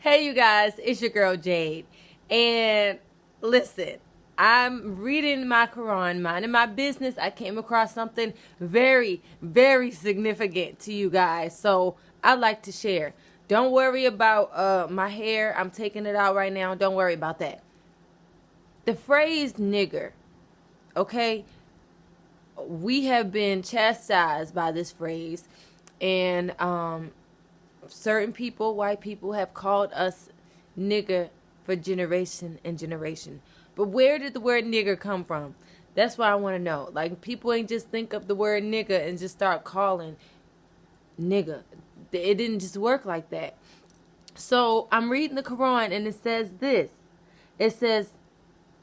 Hey, you guys, it's your girl Jade. And listen, I'm reading my Quran, minding my business. I came across something very, very significant to you guys. So I'd like to share. Don't worry about my hair. I'm taking it out right now. Don't worry about that. The phrase nigger, okay? We have been chastised by this phrase. And certain people, white people, have called us nigger for generation and generation. But where did the word nigger come from? That's what I want to know. Like, people ain't just think of the word nigger and just start calling nigger. It didn't just work like that. So I'm reading the Quran and it says this. It says,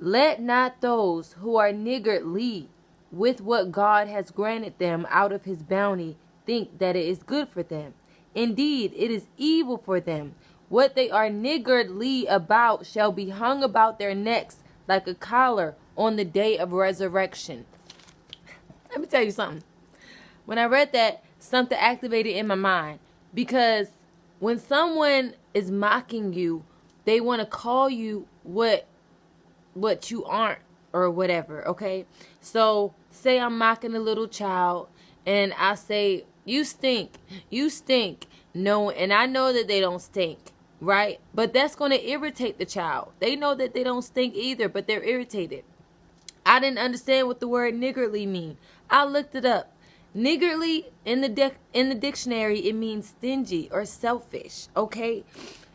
let not those who are niggardly with what God has granted them out of his bounty think that it is good for them. Indeed, it is evil for them. What they are niggardly about shall be hung about their necks like a collar on the day of resurrection. Let me tell you something. When I read that, something activated in my mind. Because when someone is mocking you, they want to call you what you aren't or whatever, okay? So, say I'm mocking a little child and I say, you stink. No, and I know that they don't stink, right? But that's going to irritate the child. They know that they don't stink either, but they're irritated. I didn't understand what the word niggardly mean. I looked it up. Niggardly in the dictionary, it means stingy or selfish, okay?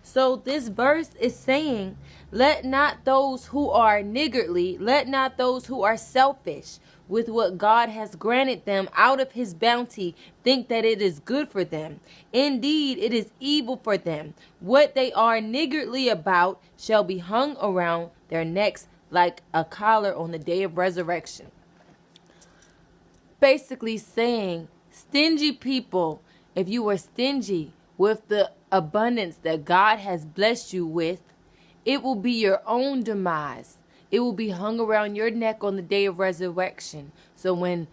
So this verse is saying, let not those who are niggardly, let not those who are selfish with what God has granted them out of his bounty think that it is good for them. Indeed, it is evil for them. What they are niggardly about shall be hung around their necks like a collar on the day of resurrection. Basically saying, stingy people, if you are stingy with the abundance that God has blessed you with, it will be your own demise. It will be hung around your neck on the day of resurrection. So when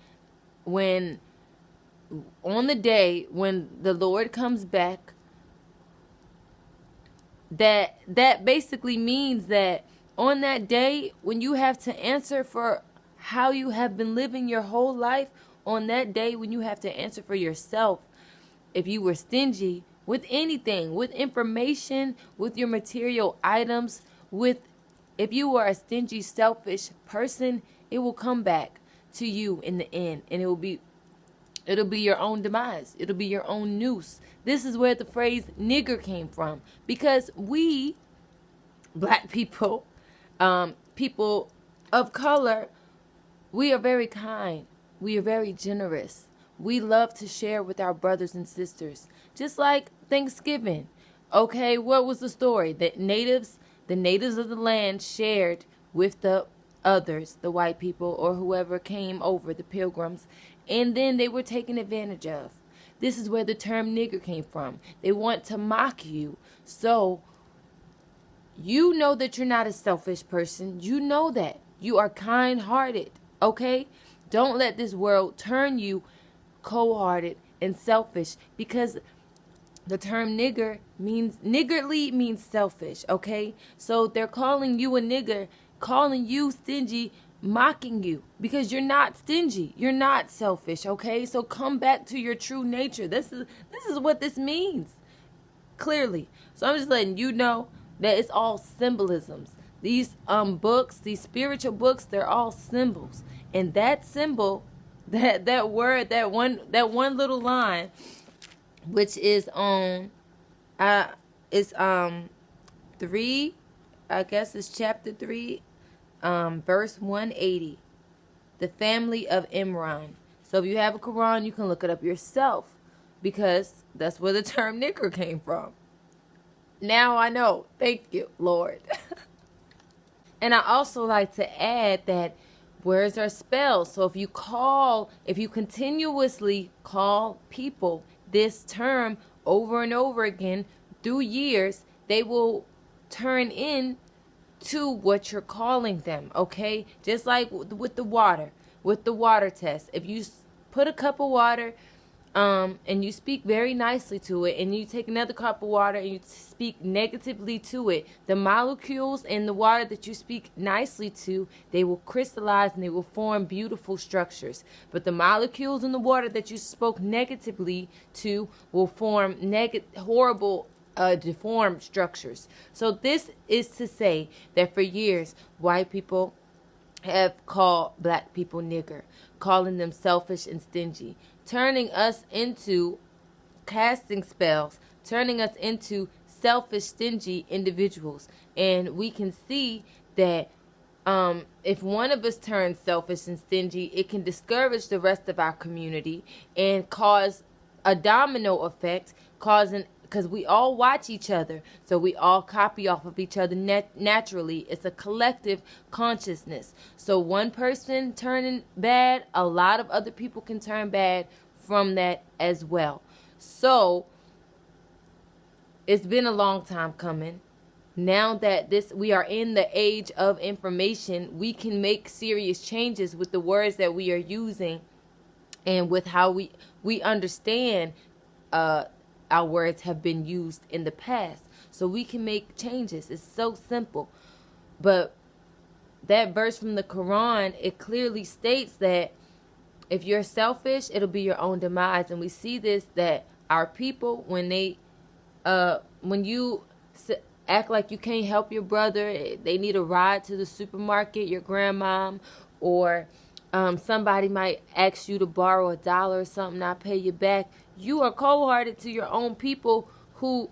on the day when the Lord comes back, that basically means that on that day when you have to answer for how you have been living your whole life, on that day when you have to answer for yourself, if you were stingy with anything, with information, with your material items, if you are a stingy, selfish person, it will come back to you in the end, and it'll be your own demise. It'll be your own noose. This is where the phrase nigger came from, because we, black people, people of color, we are very kind. We are very generous. We love to share with our brothers and sisters, just like Thanksgiving. Okay, what was the story? The natives of the land shared with the others, the white people or whoever came over, the pilgrims, and then they were taken advantage of. This is where the term nigger came from. They want to mock you. So you know that you're not a selfish person. You know that. You are kind-hearted, okay? Don't let this world turn you cold-hearted and selfish, because the term niggardly means selfish, okay? So they're calling you a nigger, calling you stingy, mocking you because you're not stingy. You're not selfish, okay? So come back to your true nature. This is what this means, clearly. So I'm just letting you know that it's all symbolisms. These books, these spiritual books, they're all symbols. And that symbol, that word, that one little line, which is on it's 3, I guess it's chapter 3, verse 180, the family of Imran. So if you have a Quran, you can look it up yourself, because that's where the term nigger came from. Now I know. Thank you, Lord. And I also like to add that words are spelled. So if you continuously call people this term over and over again through years, they will turn in to what you're calling them, okay? Just like with the water test. If you put a cup of water and you speak very nicely to it, and you take another cup of water and you speak negatively to it, the molecules in the water that you speak nicely to, they will crystallize and they will form beautiful structures. But the molecules in the water that you spoke negatively to will form horrible, deformed structures. So this is to say that for years, white people have called black people nigger, calling them selfish and stingy, turning us into casting spells, turning us into selfish, stingy individuals. And we can see that if one of us turns selfish and stingy, it can discourage the rest of our community and cause a domino effect, because we all watch each other, so we all copy off of each other naturally. It's a collective consciousness. So one person turning bad, a lot of other people can turn bad from that as well. So it's been a long time coming. Now that we are in the age of information, we can make serious changes with the words that we are using and with how we understand our words have been used in the past. So we can make changes. It's so simple. But that verse from the Quran, it clearly states that if you're selfish, it'll be your own demise. And we see this, that our people, when you act like you can't help your brother, they need a ride to the supermarket, your grandmom, or somebody might ask you to borrow $1 or something, not pay you back. You are cold-hearted to your own people who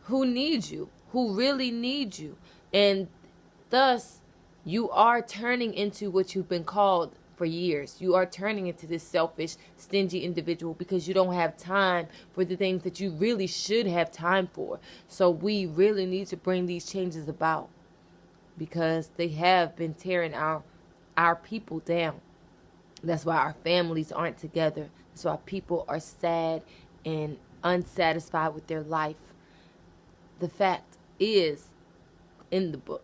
need you, who really need you. And thus, you are turning into what you've been called for years. You are turning into this selfish, stingy individual because you don't have time for the things that you really should have time for. So we really need to bring these changes about because they have been tearing our people down. That's why our families aren't together. That's why people are sad and unsatisfied with their life. The fact is in the book.